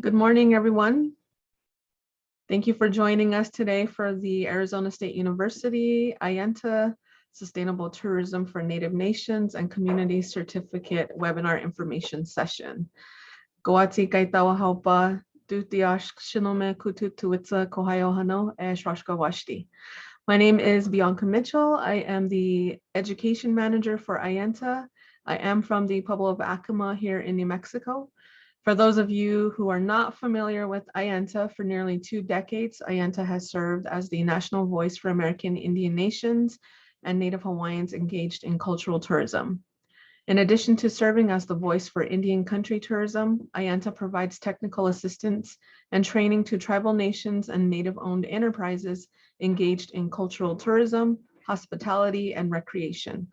Good morning, everyone. Thank you for joining us today for the Arizona State University AIANTA Sustainable Tourism for Native Nations and Communities Certificate Webinar Information Session. Goati kaitawa haupa dutiash shinome kututuitsa kohayohano e shrashka washti. My name is Bianca Mitchell. I am the Education Manager for AIANTA. I am from the Pueblo of Acoma here in New Mexico. For those of you who are not familiar with AIANTA, for nearly 2 decades, AIANTA has served as the national voice for American Indian nations and Native Hawaiians engaged in cultural tourism. In addition to serving as the voice for Indian country tourism, AIANTA provides technical assistance and training to tribal nations and Native-owned enterprises engaged in cultural tourism, hospitality, and recreation.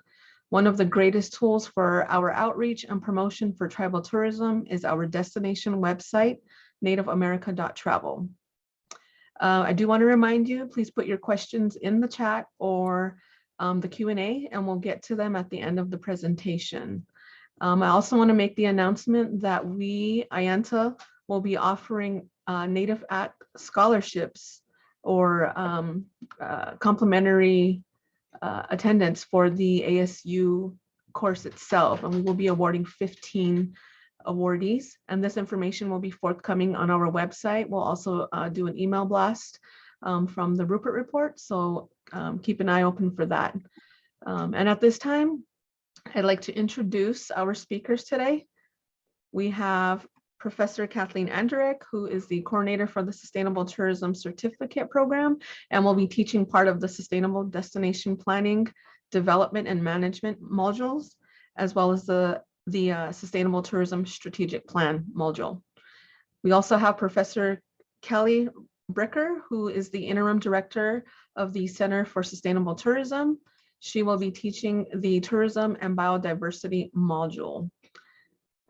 One of the greatest tools for our outreach and promotion for tribal tourism is our destination website, nativeamerica.travel. I do want to remind you, please put your questions in the chat or the Q&A, and we'll get to them at the end of the presentation. I also want to make the announcement that we, AIANTA, will be offering Native Act scholarships or complimentary attendance for the ASU course itself, and we will be awarding 15 awardees, and this information will be forthcoming on our website. We'll also do an email blast from the Rupert report, so keep an eye open for that. And at this time, I'd like to introduce our speakers today. We have Professor Kathleen Andrek, who is the coordinator for the Sustainable Tourism Certificate Program, and will be teaching part of the Sustainable Destination Planning, Development, and Management modules, as well as the Sustainable Tourism Strategic Plan module. We also have Professor Kelly Bricker, who is the interim director of the Center for Sustainable Tourism. She will be teaching the Tourism and Biodiversity module.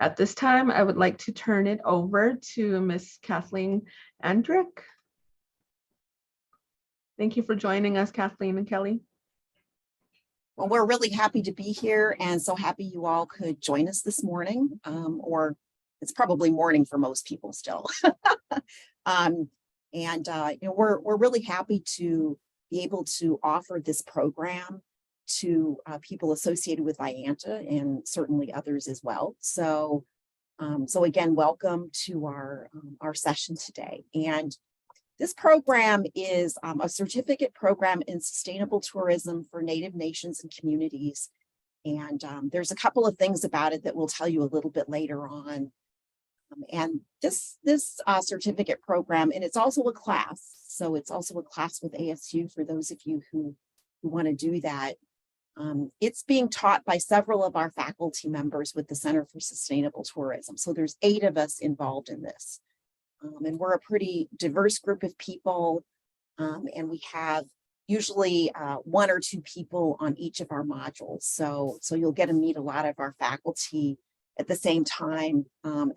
At this time, I would like to turn it over to Ms. Kathleen Andrek. Thank you for joining us, Kathleen and Kelly. Well, we're really happy to be here and so happy you all could join us this morning, or it's probably morning for most people still. We're really happy to be able to offer this program to people associated with AIANTA and certainly others as well. So again, welcome to our session today. And this program is a certificate program in sustainable tourism for Native nations and communities. And there's a couple of things about it that we'll tell you a little bit later on. And this certificate program, and it's also a class. So it's also a class with ASU for those of you who want to do that. It's being taught by several of our faculty members with the Center for Sustainable Tourism. So there's 8 of us involved in this. And we're a pretty diverse group of people. And we have usually 1 or 2 people on each of our modules. So you'll get to meet a lot of our faculty at the same time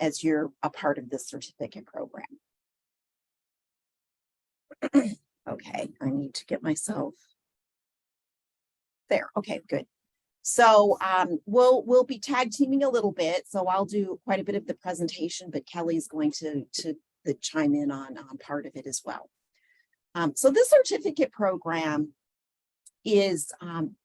as you're a part of this certificate program. Okay, I need to get myself there. Okay, good. So we'll be tag teaming a little bit. So I'll do quite a bit of the presentation, but Kelly's going to chime in on part of it as well. So this certificate program is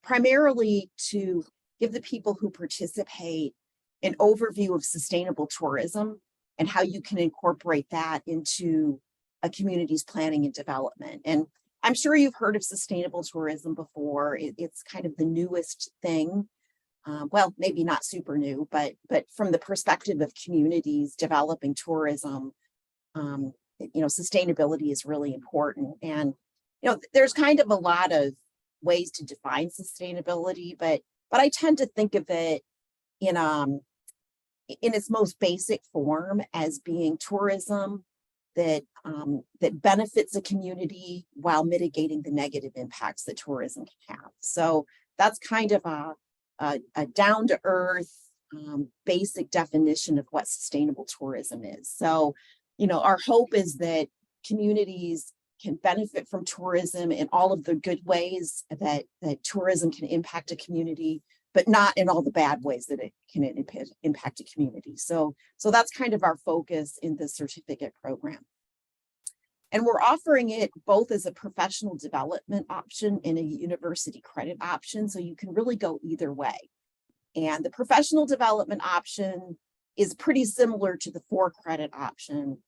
primarily to give the people who participate an overview of sustainable tourism and how you can incorporate that into a community's planning and development. And I'm sure you've heard of sustainable tourism before. It's kind of the newest thing. Well, maybe not super new, but from the perspective of communities developing tourism, sustainability is really important. And there's kind of a lot of ways to define sustainability, but I tend to think of it in its most basic form as being tourism that benefits a community while mitigating the negative impacts that tourism can have. So that's kind of a down-to-earth basic definition of what sustainable tourism is. So, our hope is that communities can benefit from tourism in all of the good ways that tourism can impact a community, but not in all the bad ways that it can impact a community. So that's kind of our focus in the certificate program. And we're offering it both as a professional development option and a university credit option. So you can really go either way. And the professional development option is pretty similar to the 4-credit option,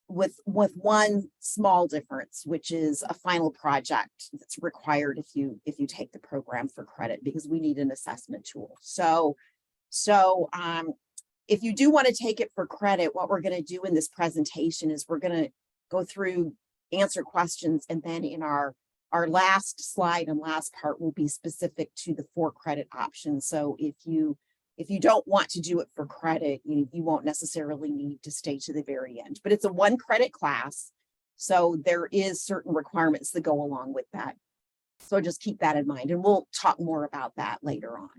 with one small difference, which is a final project that's required if you take the program for credit, because we need an assessment tool. So if you do want to take it for credit, what we're going to do in this presentation is we're going to go through, answer questions, and then in our last slide and last part will be specific to the 4-credit option. So if you don't want to do it for credit, you won't necessarily need to stay to the very end. But it's a 1-credit class, so there is certain requirements that go along with that. So just keep that in mind, and we'll talk more about that later on.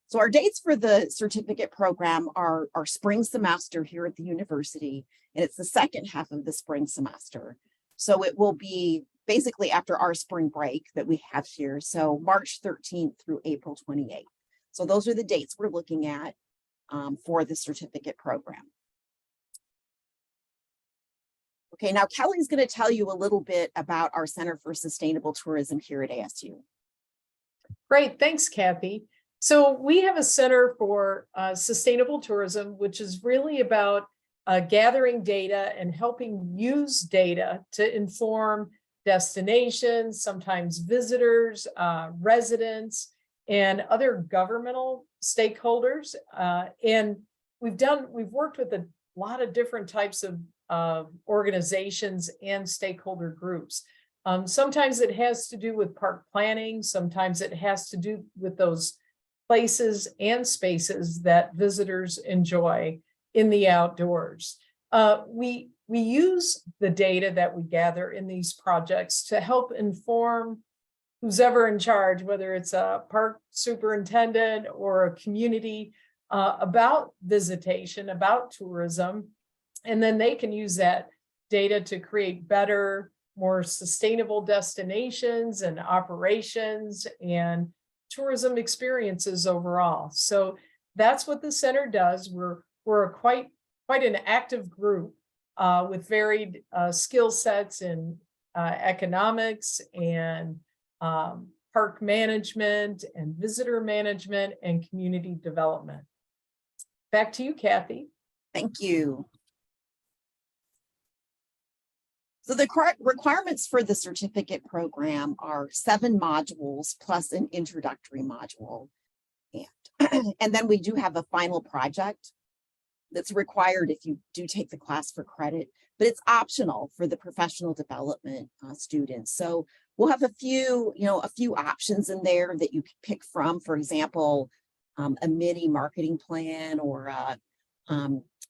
So our dates for the certificate program are our spring semester here at the university, and it's the second half of the spring semester. So it will be basically after our spring break that we have here. So March 13th through April 28th. So those are the dates we're looking at for the certificate program. Okay, now Kelly's going to tell you a little bit about our Center for Sustainable Tourism here at ASU. Great, thanks, Kathy. So we have a Center for Sustainable Tourism, which is really about gathering data and helping use data to inform destinations, sometimes visitors, residents, and other governmental stakeholders. And we've worked with a lot of different types of organizations and stakeholder groups. Sometimes it has to do with park planning. Sometimes it has to do with those places and spaces that visitors enjoy in the outdoors. We use the data that we gather in these projects to help inform who's ever in charge, whether it's a park superintendent or a community, about visitation, about tourism. And then they can use that data to create better, more sustainable destinations and operations and tourism experiences overall. So that's what the center does. We're a quite an active group with varied skill sets in economics and park management and visitor management and community development. Back to you, Kathy. Thank you. So the requirements for the certificate program are 7 modules plus an introductory module. And then we do have a final project that's required if you do take the class for credit, but it's optional for the professional development students. So we'll have a few options in there that you can pick from. For example, a mini marketing plan or a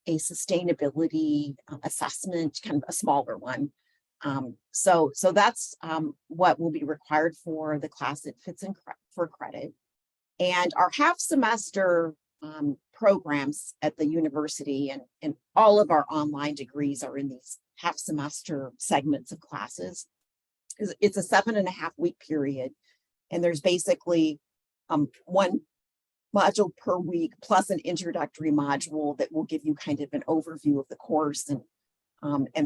sustainability assessment, kind of a smaller one. So that's what will be required for the class that fits in for credit. And our half semester programs at the university and all of our online degrees are in these half semester segments of classes. It's a 7.5-week period, and there's basically one module per week plus an introductory module that will give you kind of an overview of the course and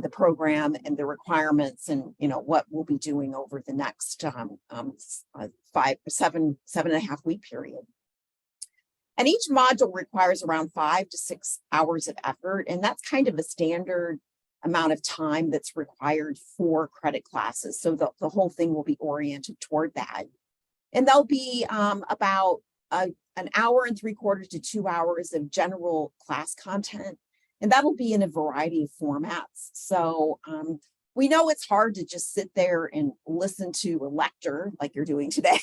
the program and the requirements and what we'll be doing over the next 7.5 week period. And each module requires around 5 to 6 hours of effort, and that's kind of a standard amount of time that's required for credit classes. So the whole thing will be oriented toward that. And there'll be about an hour and 3/4 to 2 hours of general class content. And that'll be in a variety of formats. So we know it's hard to just sit there and listen to a lecture like you're doing today,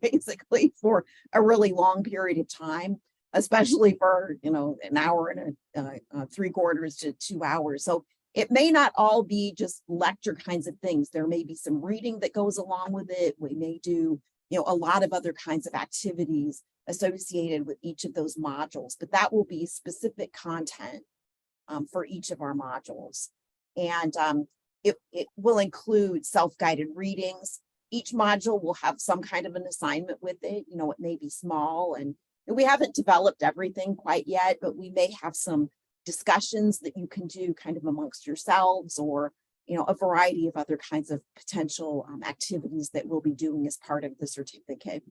basically for a really long period of time, especially for, an hour and 3/4 to 2 hours. So it may not all be just lecture kinds of things. There may be some reading that goes along with it. We may do, a lot of other kinds of activities associated with each of those modules, but that will be specific content for each of our modules. And it will include self-guided readings, each module will have some kind of an assignment with it. You know, it may be small, and we haven't developed everything quite yet, but we may have some discussions that you can do kind of amongst yourselves, or, you know, a variety of other kinds of potential activities that we'll be doing as part of the certificate.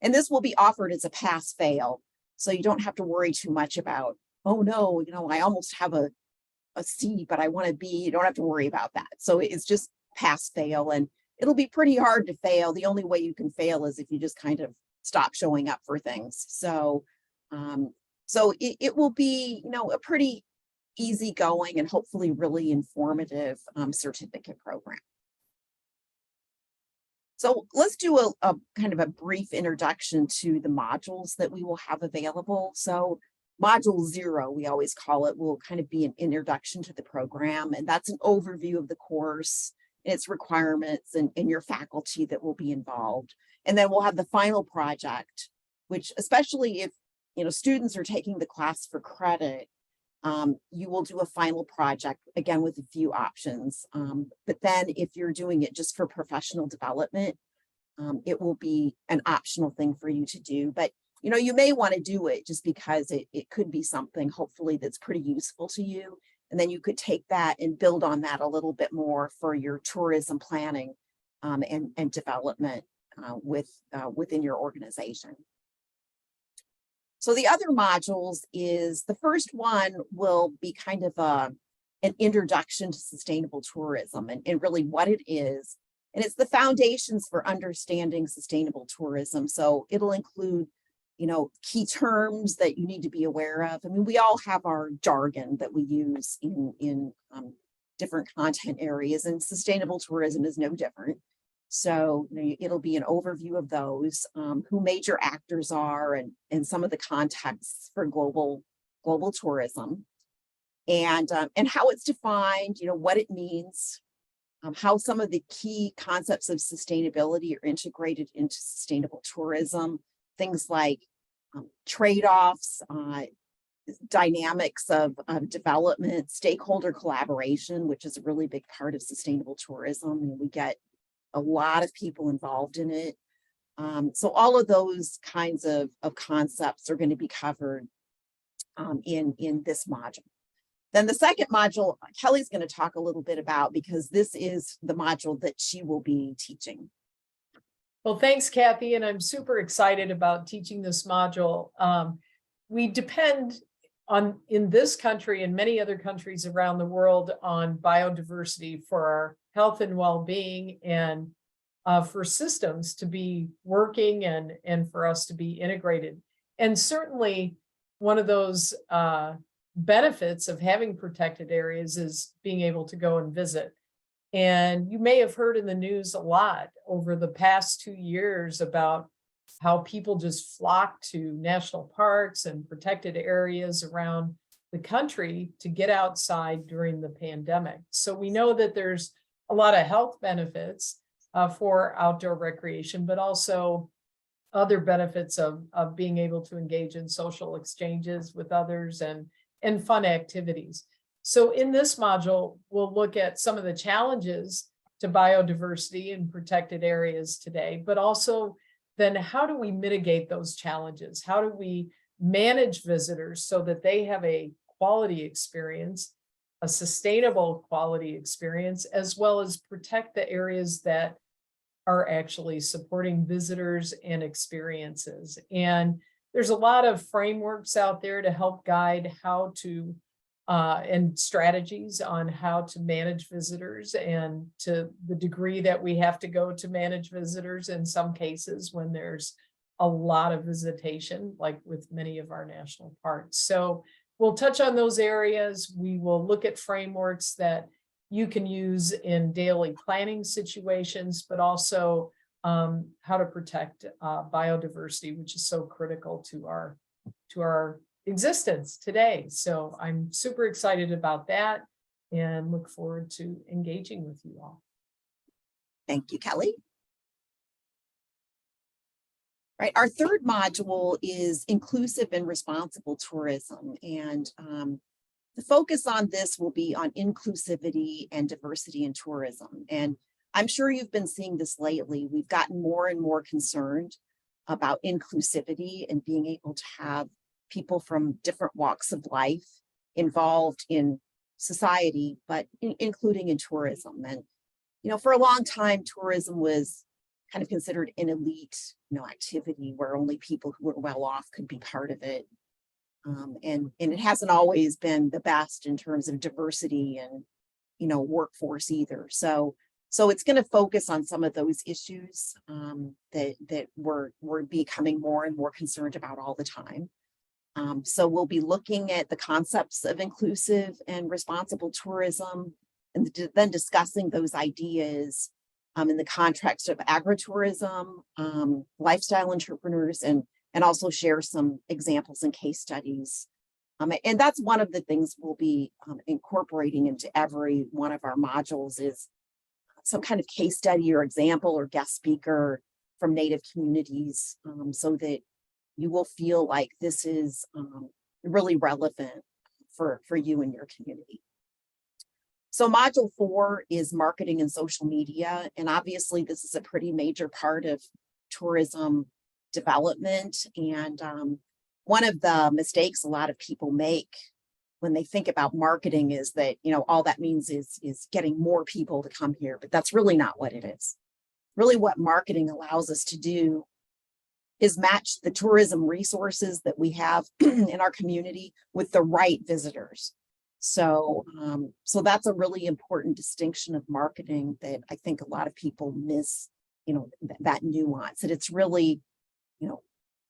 And this will be offered as a pass-fail. So you don't have to worry too much about, oh no, you know, I almost have a C, but I want to B. You don't have to worry about that. So it's just pass-fail, and it'll be pretty hard to fail. The only way you can fail is if you just kind of stop showing up for things. So, it will be, you know, a pretty easygoing and hopefully really informative certificate program. So let's do a kind of a brief introduction to the modules that we will have available. So module 0, we always call it, will kind of be an introduction to the program. And that's an overview of the course, its requirements, and your faculty that will be involved. And then we'll have the final project, which, especially if, you know, students are taking the class for credit, you will do a final project, again, with a few options. But then if you're doing it just for professional development, it will be an optional thing for you to do. But, you know, you may want to do it just because it could be something, hopefully, that's pretty useful to you. And then you could take that and build on that a little bit more for your tourism planning and development within your organization. So the other modules is, the first one will be kind of an introduction to sustainable tourism and really what it is. And it's the foundations for understanding sustainable tourism. So it'll include, you know, key terms that you need to be aware of. I mean, we all have our jargon that we use in different content areas, and sustainable tourism is no different. So, you know, it'll be an overview of those, who major actors are, and some of the contexts for global tourism, and how it's defined, you know, what it means, how some of the key concepts of sustainability are integrated into sustainable tourism, things like trade-offs, dynamics of development, stakeholder collaboration, which is a really big part of sustainable tourism. And we get a lot of people involved in it. So all of those kinds of concepts are going to be covered in this module. Then the second module, Kelly's going to talk a little bit about, because this is the module that she will be teaching. Well, thanks, Kathy, and I'm super excited about teaching this module. We depend on, in this country and many other countries around the world, on biodiversity for our health and well-being, and for systems to be working and for us to be integrated. And certainly one of those benefits of having protected areas is being able to go and visit. And you may have heard in the news a lot over the past 2 years about how people just flock to national parks and protected areas around the country to get outside during the pandemic. So we know that there's a lot of health benefits for outdoor recreation, but also other benefits of being able to engage in social exchanges with others and fun activities. So in this module, we'll look at some of the challenges to biodiversity in protected areas today, but also then how do we mitigate those challenges? How do we manage visitors so that they have a quality experience, a sustainable quality experience, as well as protect the areas that are actually supporting visitors and experiences? And there's a lot of frameworks out there to help guide how to and strategies on how to manage visitors, and to the degree that we have to go to manage visitors in some cases when there's a lot of visitation, like with many of our national parks. So we'll touch on those areas. We will look at frameworks that you can use in daily planning situations, but also how to protect biodiversity, which is so critical to our existence today. So I'm super excited about that and look forward to engaging with you all. Thank you, Kelly. Right, our third module is inclusive and responsible tourism, and the focus on this will be on inclusivity and diversity in tourism. And I'm sure you've been seeing this lately. We've gotten more and more concerned about inclusivity and being able to have people from different walks of life involved in society, but including in tourism. And, for a long time, tourism was kind of considered an elite, activity where only people who were well off could be part of it. And it hasn't always been the best in terms of diversity and, workforce either. So it's going to focus on some of those issues that we're becoming more and more concerned about all the time. So we'll be looking at the concepts of inclusive and responsible tourism, and then discussing those ideas in the context of agritourism, lifestyle entrepreneurs, and also share some examples and case studies. And that's one of the things we'll be incorporating into every one of our modules is some kind of case study or example or guest speaker from Native communities, so that you will feel like this is really relevant for you and your community. So module 4 is marketing and social media. And obviously this is a pretty major part of tourism development. And one of the mistakes a lot of people make when they think about marketing is that, all that means is getting more people to come here, but that's really not what it is. Really what marketing allows us to do is match the tourism resources that we have in our community with the right visitors. So that's a really important distinction of marketing that I think a lot of people miss, that nuance, that it's really,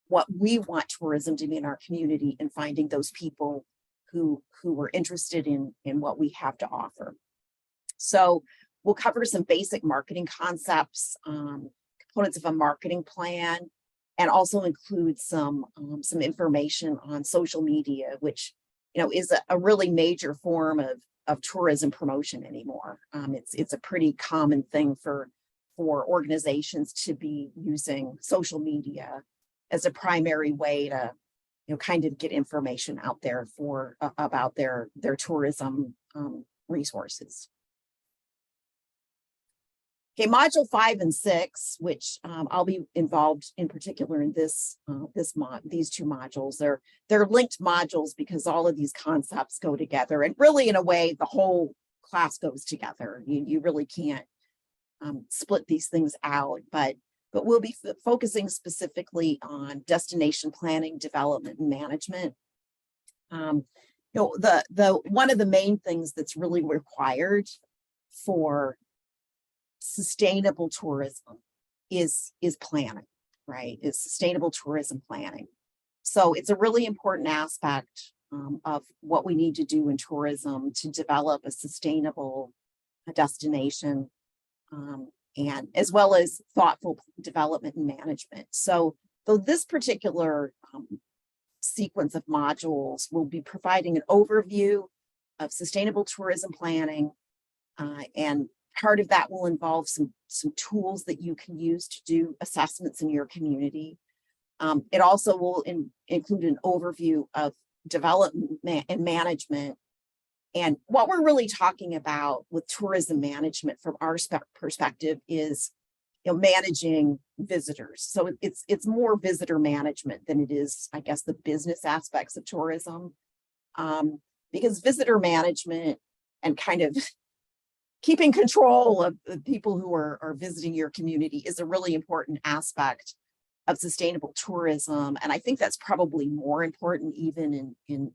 what we want tourism to be in our community and finding those people who are interested in what we have to offer. So we'll cover some basic marketing concepts, components of a marketing plan, and also include some information on social media, which is a really major form of tourism promotion anymore. It's a pretty common thing for organizations to be using social media as a primary way to kind of get information out there about their tourism resources. Okay, module 5 and 6, which I'll be involved in particular in these two modules. They're linked modules because all of these concepts go together, and really in a way the whole class goes together. You really can't split these things out, but we'll be focusing specifically on destination planning, development, and management. The one of the main things that's really required for sustainable tourism is planning, right? Is sustainable tourism planning. So it's a really important aspect of what we need to do in tourism to develop a sustainable destination, and as well as thoughtful development and management. So this particular sequence of modules will be providing an overview of sustainable tourism planning, and part of that will involve some tools that you can use to do assessments in your community. It also will include an overview of development and management. And what we're really talking about with tourism management from our perspective is, managing visitors. So it's more visitor management than it is, I guess, the business aspects of tourism, because visitor management and kind of keeping control of the people who are visiting your community is a really important aspect of sustainable tourism. And I think that's probably more important even in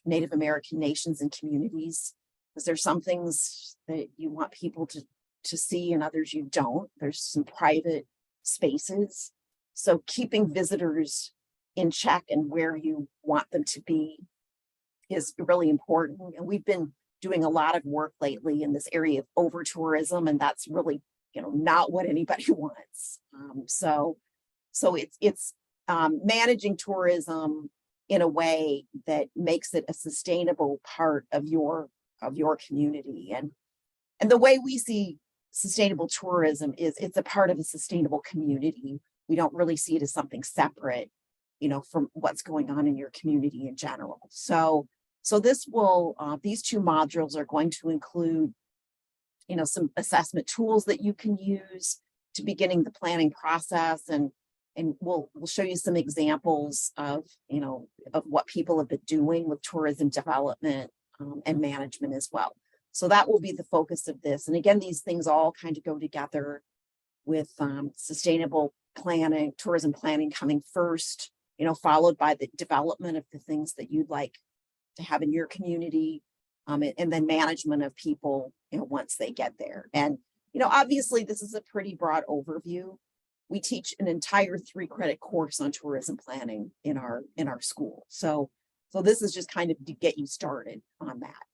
Native American nations and communities, because there's some things that you want people to see and others you don't. There's some private spaces. So keeping visitors in check and where you want them to be is really important. And we've been doing a lot of work lately in this area of over tourism, and that's really, not what anybody wants. So it's managing tourism in a way that makes it a sustainable part of your community. And the way we see sustainable tourism is it's a part of a sustainable community. We don't really see it as something separate, from what's going on in your community in general. So these two modules are going to include, some assessment tools that you can use to beginning the planning process, and we'll show you some examples of of what people have been doing with tourism development and management as well. So that will be the focus of this. And again, these things all kind of go together with sustainable planning, tourism planning coming first, followed by the development of the things that you'd like to have in your community, and then management of people, once they get there. And, obviously this is a pretty broad overview. We teach an entire 3-credit course on tourism planning in our school. So this is just kind of to get you started on that.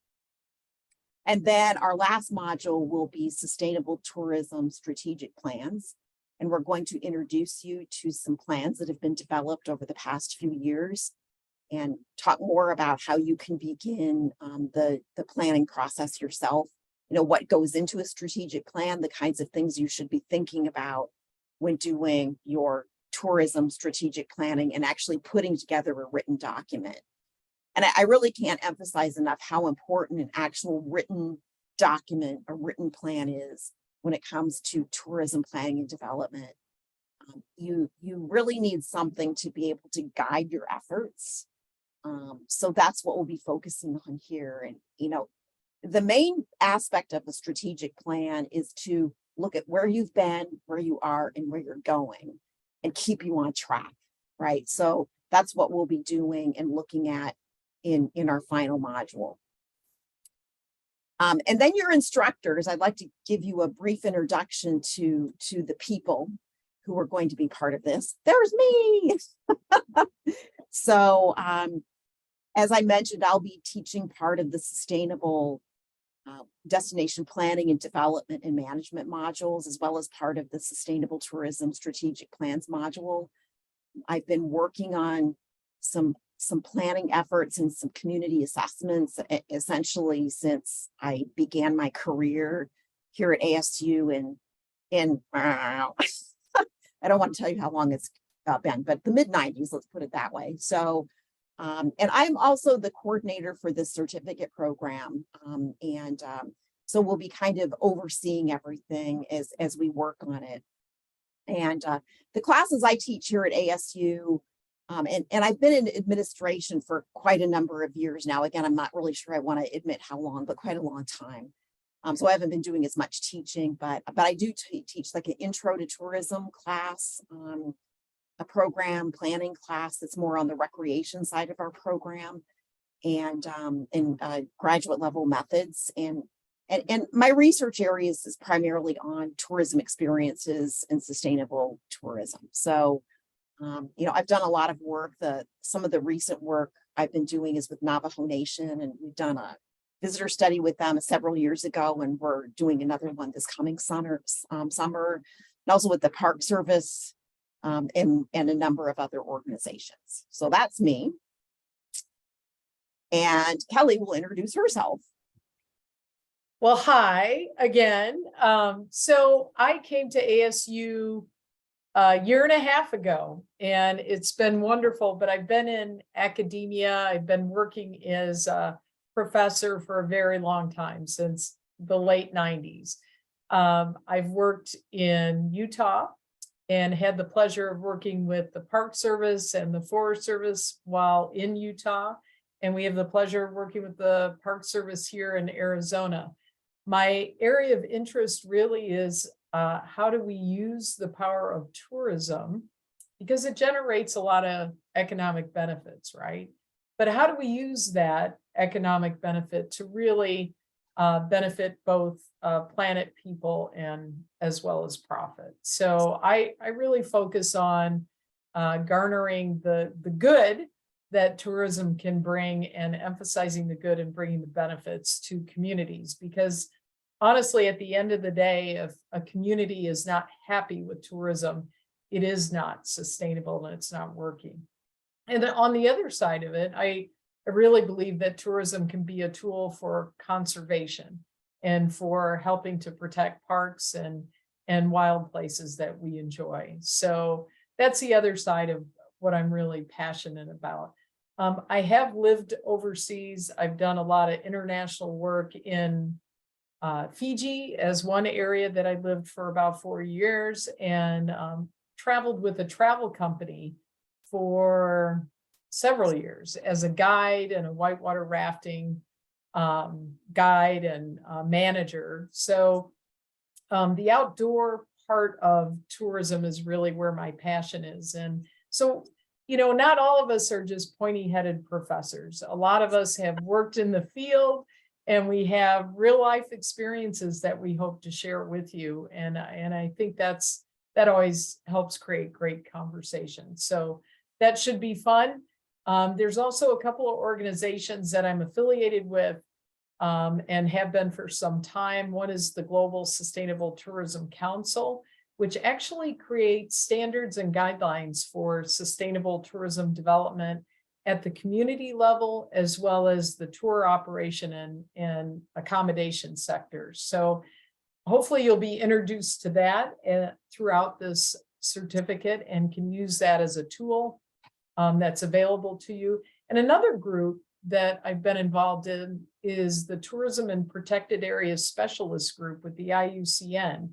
And then our last module will be sustainable tourism strategic plans. And we're going to introduce you to some plans that have been developed over the past few years and talk more about how you can begin the planning process yourself. What goes into a strategic plan, the kinds of things you should be thinking about when doing your tourism strategic planning and actually putting together a written document. And I really can't emphasize enough how important an actual written document, a written plan is when it comes to tourism planning and development. You really need something to be able to guide your efforts. So that's what we'll be focusing on here. And, the main aspect of the strategic plan is to look at where you've been, where you are, and where you're going, and keep you on track, right? So that's what we'll be doing and looking at in our final module. And then your instructors, I'd like to give you a brief introduction to the people who are going to be part of this. There's me. So as I mentioned, I'll be teaching part of the sustainable destination planning and development and management modules, as well as part of the sustainable tourism strategic plans module. I've been working on some planning efforts and some community assessments essentially since I began my career here at ASU in I don't want to tell you how long it's been, but the mid-90s, let's put it that way. So and I'm also the coordinator for this certificate program. So we'll be kind of overseeing everything as we work on it. And the classes I teach here at ASU, and I've been in administration for quite a number of years now. Again, I'm not really sure I want to admit how long, but quite a long time. So I haven't been doing as much teaching, but I do teach like an intro to tourism class, a program planning class that's more on the recreation side of our program, and graduate level methods. And my research areas is primarily on tourism experiences and sustainable tourism. So, I've done a lot of work. Some of the recent work I've been doing is with Navajo Nation, and we've done a visitor study with them several years ago, and we're doing another one this coming summer, and also with the Park Service, and a number of other organizations. So that's me. And Kelly will introduce herself. Well, hi again. So I came to ASU a year and a half ago, and it's been wonderful, but I've been in academia. I've been working as a professor for a very long time, since the late 90s. I've worked in Utah and had the pleasure of working with the Park Service and the Forest Service while in Utah. And we have the pleasure of working with the Park Service here in Arizona. My area of interest really is how do we use the power of tourism, because it generates a lot of economic benefits, right? But how do we use that economic benefit to really benefit both planet, people, and as well as profit? So I really focus on garnering the good that tourism can bring, and emphasizing the good and bringing the benefits to communities. Because honestly, at the end of the day, if a community is not happy with tourism, it is not sustainable and it's not working. And then on the other side of it, I really believe that tourism can be a tool for conservation and for helping to protect parks and wild places that we enjoy. So that's the other side of what I'm really passionate about. I have lived overseas. I've done a lot of international work in Fiji as one area that I lived for about 4 years, and traveled with a travel company for several years as a guide and a whitewater rafting guide and manager. So the outdoor part of tourism is really where my passion is. And so, you know, not all of us are just pointy-headed professors. A lot of us have worked in the field, and we have real life experiences that we hope to share with you. And I think that always helps create great conversation. So that should be fun. There's also a couple of organizations that I'm affiliated with and have been for some time. One is the Global Sustainable Tourism Council, which actually creates standards and guidelines for sustainable tourism development at the community level, as well as the tour operation and accommodation sectors. So hopefully you'll be introduced to that throughout this certificate and can use that as a tool that's available to you. And another group that I've been involved in is the Tourism and Protected Areas Specialist Group with the IUCN.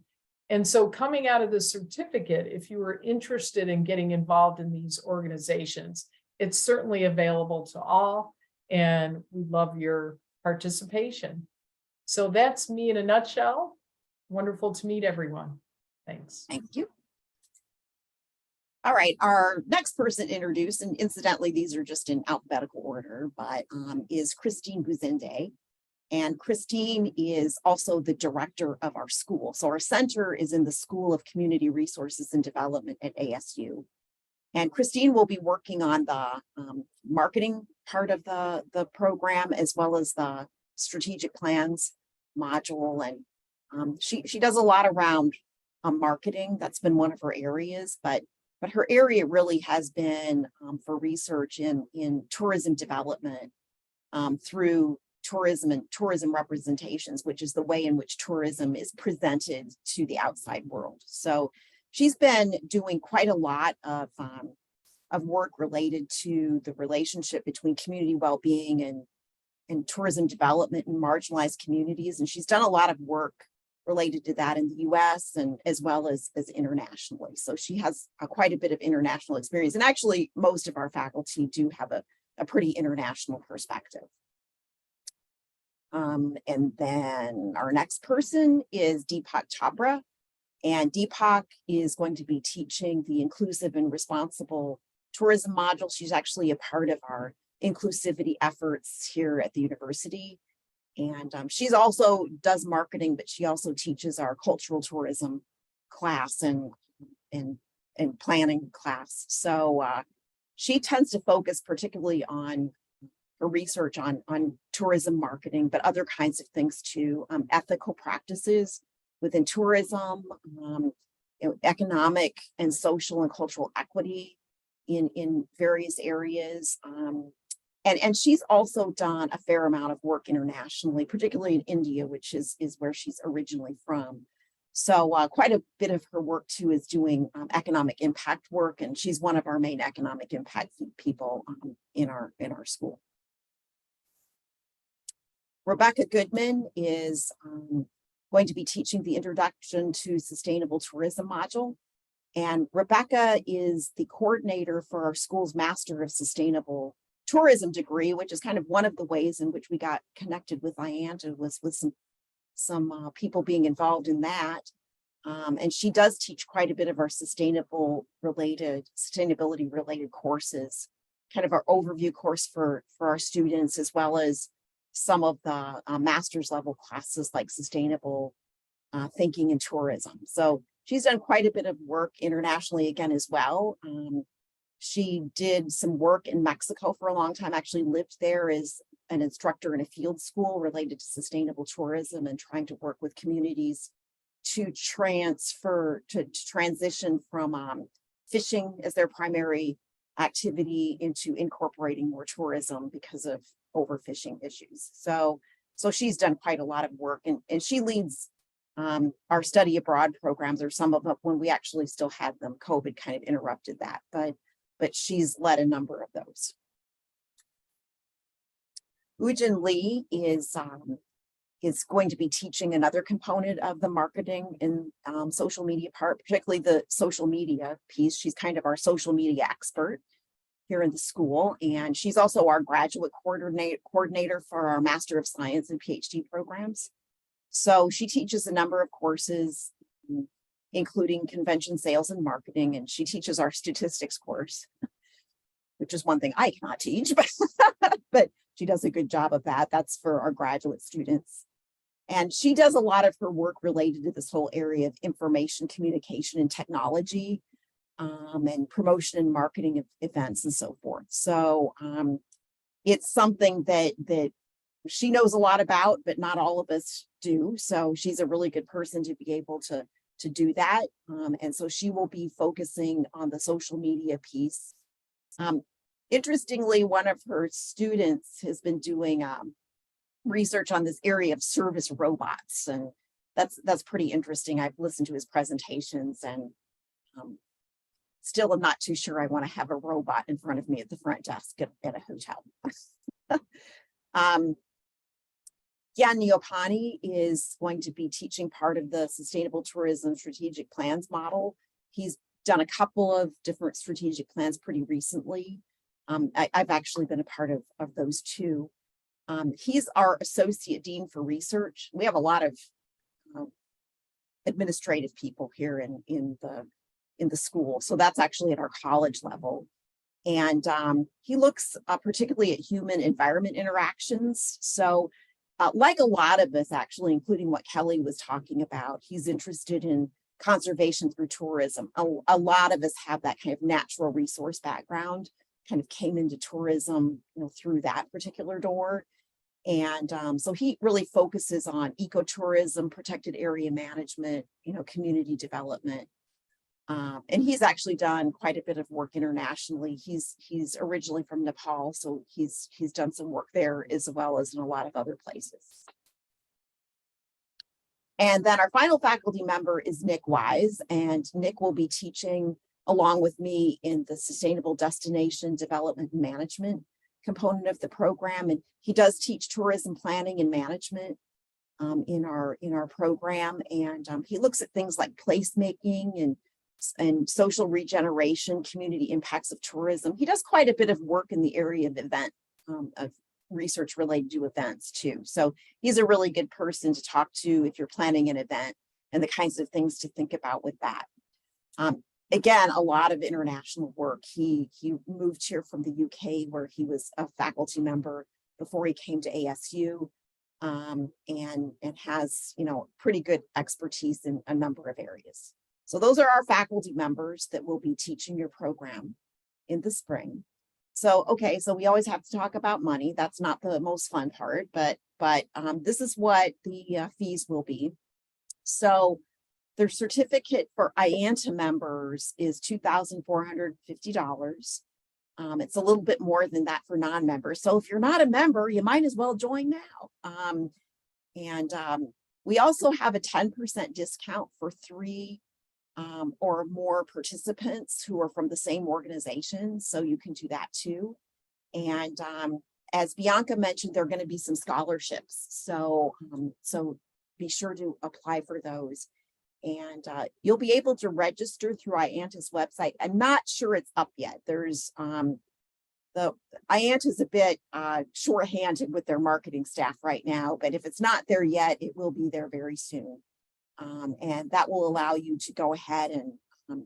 And so coming out of the certificate, if you were interested in getting involved in these organizations, it's certainly available to all, and we love your participation. So that's me in a nutshell. Wonderful to meet everyone. Thanks. Thank you. All right, our next person introduced, and incidentally, these are just in alphabetical order, but is Christine Buzende. And Christine is also the director of our school. So our center is in the School of Community Resources and Development at ASU. And Christine will be working on the marketing part of the program, as well as the strategic plans module. And she does a lot around marketing. That's been one of her areas, but her area really has been for research in tourism development through tourism and tourism representations, which is the way in which tourism is presented to the outside world. So she's been doing quite a lot of work related to the relationship between community well-being and tourism development in marginalized communities. And she's done a lot of work related to that in the US and as well as internationally. So she has quite a bit of international experience. And actually, most of our faculty do have a pretty international perspective. And then our next person is Deepak Chhabra. And Deepak is going to be teaching the inclusive and responsible tourism module. She's actually a part of our inclusivity efforts here at the university. And she's also does marketing, but she also teaches our cultural tourism class and planning class. So she tends to focus particularly on her research on tourism marketing, but other kinds of things too, ethical practices within tourism, economic and social and cultural equity in various areas. And she's also done a fair amount of work internationally, particularly in India, which is where she's originally from. So quite a bit of her work too is doing economic impact work, and she's one of our main economic impact people in our school. Rebecca Goodman is going to be teaching the Introduction to Sustainable Tourism module. And Rebecca is the coordinator for our school's Master of Sustainable Tourism degree, which is kind of one of the ways in which we got connected with AIANTA, was with some people being involved in that. And she does teach quite a bit of our sustainability related courses, kind of our overview course for our students, as well as some of the master's level classes like sustainable thinking in tourism. So she's done quite a bit of work internationally again as well. She did some work in Mexico for a long time, actually lived there as an instructor in a field school related to sustainable tourism and trying to work with communities to transition from fishing as their primary activity into incorporating more tourism because of overfishing issues. So she's done quite a lot of work, and she leads our study abroad programs, or some of them when we actually still had them. COVID kind of interrupted that, but she's led a number of those. Ujin Lee is is going to be teaching another component of the marketing and social media part, particularly the social media piece. She's kind of our social media expert here in the school. And she's also our graduate coordinator for our Master of Science and PhD programs. So she teaches a number of courses, including convention sales and marketing. And she teaches our statistics course, which is one thing I cannot teach, but she does a good job of that. That's for our graduate students. And she does a lot of her work related to this whole area of information, communication, and technology, and promotion and marketing of events and so forth. So it's something that she knows a lot about, but not all of us do. So she's a really good person to be able to do that. And so she will be focusing on the social media piece. Interestingly, one of her students has been doing research on this area of service robots, and that's pretty interesting. I've listened to his presentations, and still I'm not too sure I want to have a robot in front of me at the front desk at a hotel. Jan Neopani is going to be teaching part of the Sustainable Tourism Strategic Plans model. He's done a couple of different strategic plans pretty recently. I've actually been a part of those too. He's our Associate Dean for Research. We have a lot of administrative people here in the school. So that's actually at our college level. And he looks particularly at human-environment interactions. So like a lot of us, actually, including what Kelly was talking about, he's interested in conservation through tourism. A lot of us have that kind of natural resource background, kind of came into tourism, through that particular door. And so he really focuses on ecotourism, protected area management, community development. And he's actually done quite a bit of work internationally. He's originally from Nepal, so he's done some work there as well as in a lot of other places. And then our final faculty member is Nick Wise, and Nick will be teaching along with me in the Sustainable Destination Development and Management component of the program. And he does teach tourism planning and management in our program. And he looks at things like placemaking and social regeneration, community impacts of tourism. He does quite a bit of work in the area of of research related to events too. So he's a really good person to talk to if you're planning an event and the kinds of things to think about with that. Again, a lot of international work. He moved here from the UK, where he was a faculty member before he came to ASU, and has pretty good expertise in a number of areas. So those are our faculty members that will be teaching your program in the spring. So okay, so we always have to talk about money. That's not the most fun part, but this is what the fees will be. So their certificate for AIANTA members is $2,450. It's a little bit more than that for non-members. So if you're not a member, you might as well join now. We also have a 10% discount for 3 or more participants who are from the same organization. So you can do that too. And as Bianca mentioned, there are going to be some scholarships. So be sure to apply for those. And you'll be able to register through AIANTA's website. I'm not sure it's up yet. There's the AIANTA is a bit shorthanded with their marketing staff right now, but if it's not there yet, it will be there very soon. And that will allow you to go ahead and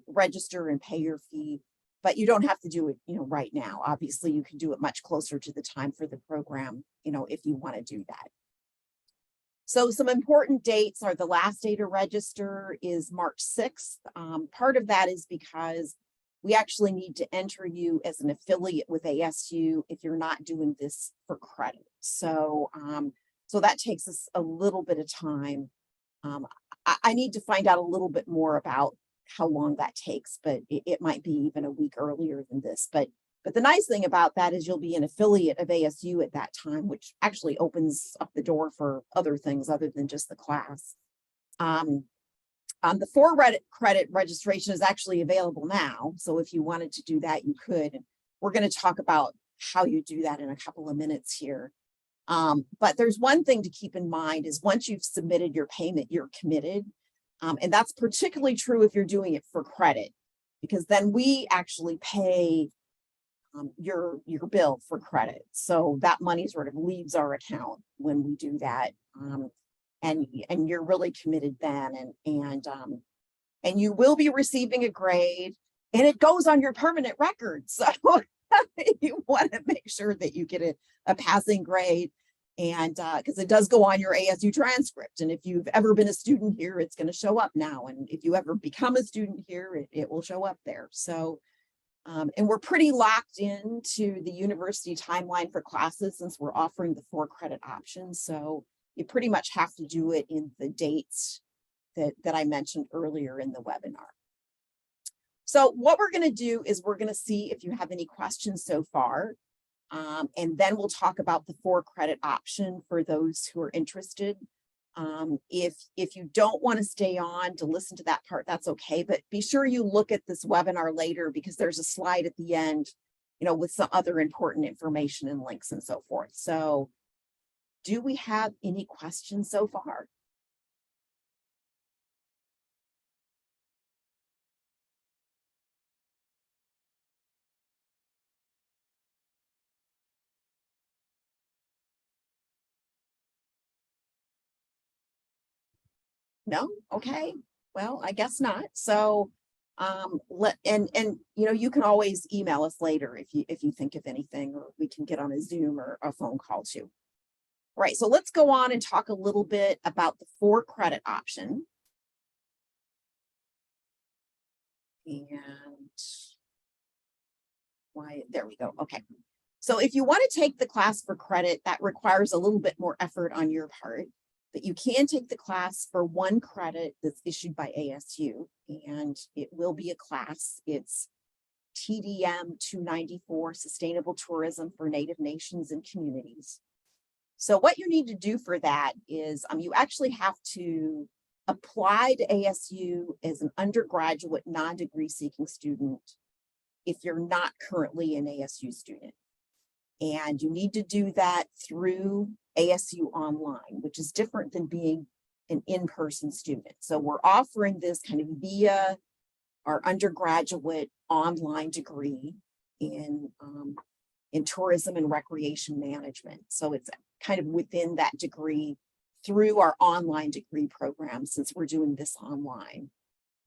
register and pay your fee, but you don't have to do it, right now. Obviously, you can do it much closer to the time for the program, if you want to do that. So some important dates are the last day to register is March 6th. Part of that is because we actually need to enter you as an affiliate with ASU if you're not doing this for credit. So, so that takes us a little bit of time. I need to find out a little bit more about how long that takes, but it might be even a week earlier than this. But the nice thing about that is you'll be an affiliate of ASU at that time, which actually opens up the door for other things other than just the class. The for-credit registration is actually available now. So if you wanted to do that, you could. And we're going to talk about how you do that in a couple of minutes here. But there's one thing to keep in mind is once you've submitted your payment, you're committed. And that's particularly true if you're doing it for credit, because then we actually pay your bill for credit. So that money sort of leaves our account when we do that. And you're really committed then, and you will be receiving a grade, and it goes on your permanent record. So you want to make sure that you get a passing grade, and because it does go on your ASU transcript. And if you've ever been a student here, it's going to show up now. And if you ever become a student here, it will show up there. So, and we're pretty locked into the university timeline for classes since we're offering the 4 credit option. So you pretty much have to do it in the dates that I mentioned earlier in the webinar. So what we're going to do is we're going to see if you have any questions so far. And then we'll talk about the 4 credit option for those who are interested. If you don't want to stay on to listen to that part, that's okay. But be sure you look at this webinar later, because there's a slide at the end, with some other important information and links and so forth. So do we have any questions so far? No? Okay. Well, I guess not. So you can always email us later if you think of anything, or we can get on a Zoom or a phone call too. All right, so let's go on and talk a little bit about the 4 credit option. And there we go. Okay. So if you want to take the class for credit, that requires a little bit more effort on your part. But you can take the class for 1 credit that's issued by ASU, and it will be a class. It's TDM 294, Sustainable Tourism for Native Nations and Communities. So what you need to do for that is you actually have to apply to ASU as an undergraduate non-degree seeking student if you're not currently an ASU student. And you need to do that through ASU Online, which is different than being an in-person student. So we're offering this kind of via our undergraduate online degree in tourism and recreation management. So it's kind of within that degree through our online degree program, since we're doing this online.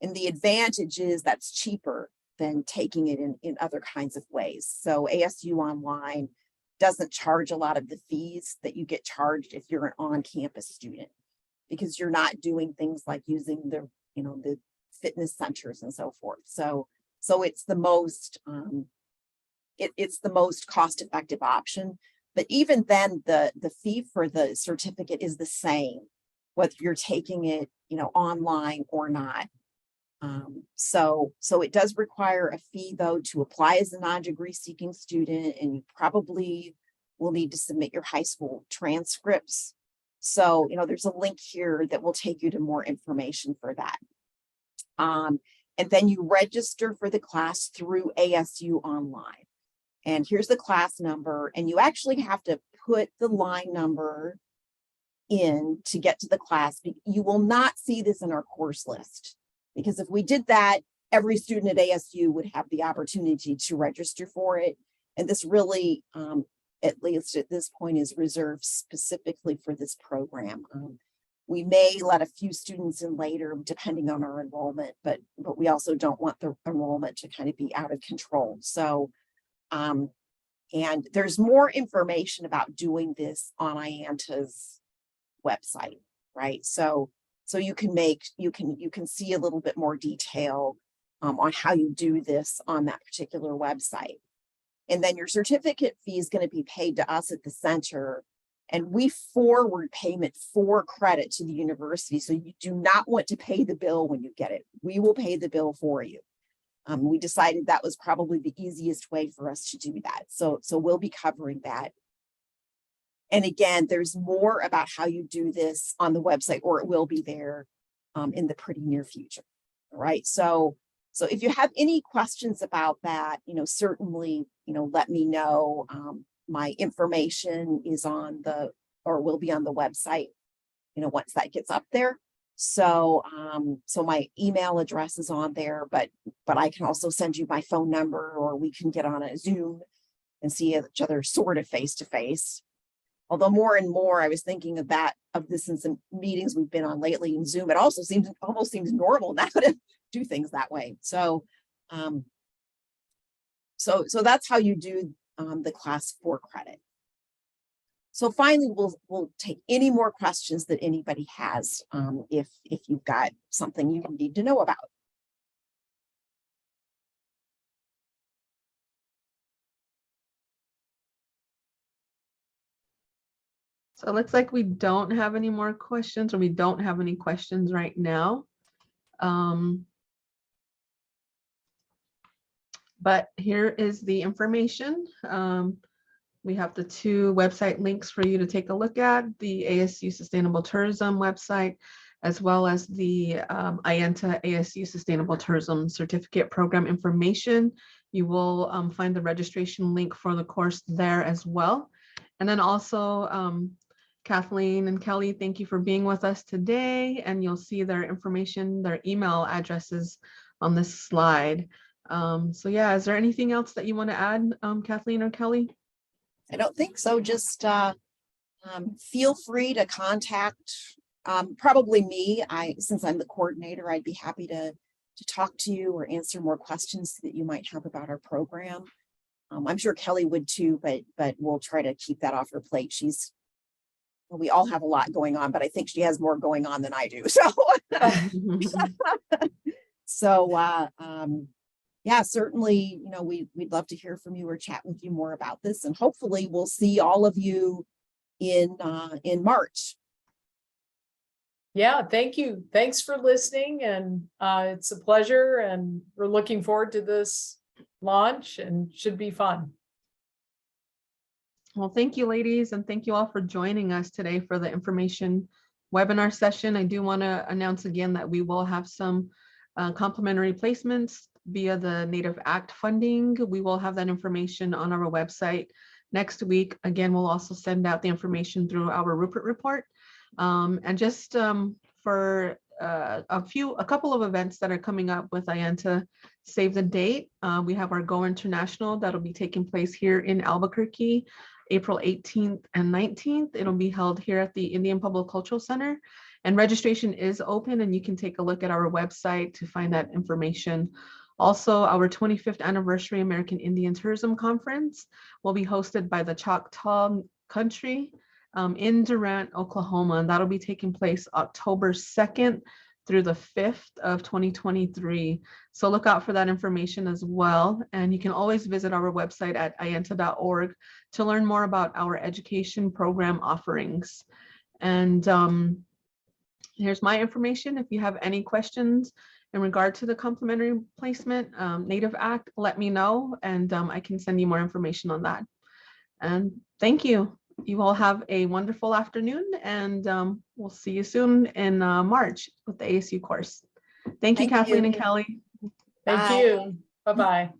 And the advantage is that's cheaper than taking it in other kinds of ways. So ASU Online doesn't charge a lot of the fees that you get charged if you're an on-campus student, because you're not doing things like using the fitness centers and so forth. So it's the most it's the most cost-effective option. But even then, the fee for the certificate is the same, whether you're taking it online or not. So it does require a fee, though, to apply as a non-degree seeking student, and you probably will need to submit your high school transcripts. So, there's a link here that will take you to more information for that. And then you register for the class through ASU Online. And here's the class number, and you actually have to put the line number in to get to the class. You will not see this in our course list, because if we did that, every student at ASU would have the opportunity to register for it. And this really, at least at this point, is reserved specifically for this program. We may let a few students in later, depending on our enrollment, but we also don't want the enrollment to kind of be out of control. So, and there's more information about doing this on AIANTA's website, right? So you can see a little bit more detail on how you do this on that particular website. And then your certificate fee is going to be paid to us at the center, and we forward payment for credit to the university. So you do not want to pay the bill when you get it. We will pay the bill for you. We decided that was probably the easiest way for us to do that. So we'll be covering that. And again, there's more about how you do this on the website, or it will be there in the pretty near future. All right. So if you have any questions about that, certainly, let me know. my information is on the, or will be on the website, once that gets up there. So, so my email address is on there, but I can also send you my phone number, or we can get on a Zoom and see each other sort of face to face. Although more and more I was thinking of this in some meetings we've been on lately in Zoom. It also almost seems normal now to do things that way. So, so that's how you do the class 4 credit. So finally, we'll take any more questions that anybody has, if you've got something you need to know about. So it looks like we don't have any more questions, or we don't have any questions right now. But here is the information. We have the 2 website links for you to take a look at, the ASU Sustainable Tourism website, as well as the AIANTA ASU Sustainable Tourism Certificate Program information. You will find the registration link for the course there as well. And then also, Kathleen and Kelly, thank you for being with us today. And you'll see their information, their email addresses on this slide. So yeah, is there anything else that you want to add, Kathleen or Kelly? I don't think so. Just feel free to contact probably me. Since I'm the coordinator, I'd be happy to talk to you or answer more questions that you might have about our program. I'm sure Kelly would too, but we'll try to keep that off her plate. We all have a lot going on, but I think she has more going on than I do. So, yeah, certainly, we'd love to hear from you or chat with you more about this, and hopefully we'll see all of you in March. Yeah, thank you. Thanks for listening, and it's a pleasure, and we're looking forward to this launch, and should be fun. Well, thank you, ladies, and thank you all for joining us today for the information webinar session. I do want to announce again that we will have some complimentary placements via the Native Act funding. We will have that information on our website next week. Again, we'll also send out the information through our Rupert report. And just for a couple of events that are coming up with AIANTA, save the date. We have our Go International that'll be taking place here in Albuquerque, April 18th and 19th. It'll be held here at the Indian Public Cultural Center, and registration is open, and you can take a look at our website to find that information. Also, our 25th anniversary American Indian Tourism Conference will be hosted by the Choctaw Country in Durant, Oklahoma, and that'll be taking place October 2nd through the 5th of 2023. So look out for that information as well. And you can always visit our website at aianta.org to learn more about our education program offerings. And here's my information. If you have any questions in regard to the complimentary placement, Native Act, let me know, and I can send you more information on that. And thank you. You all have a wonderful afternoon, and we'll see you soon in March with the ASU course. Thank you, Kathleen and Kelly. Thank you. Bye-bye.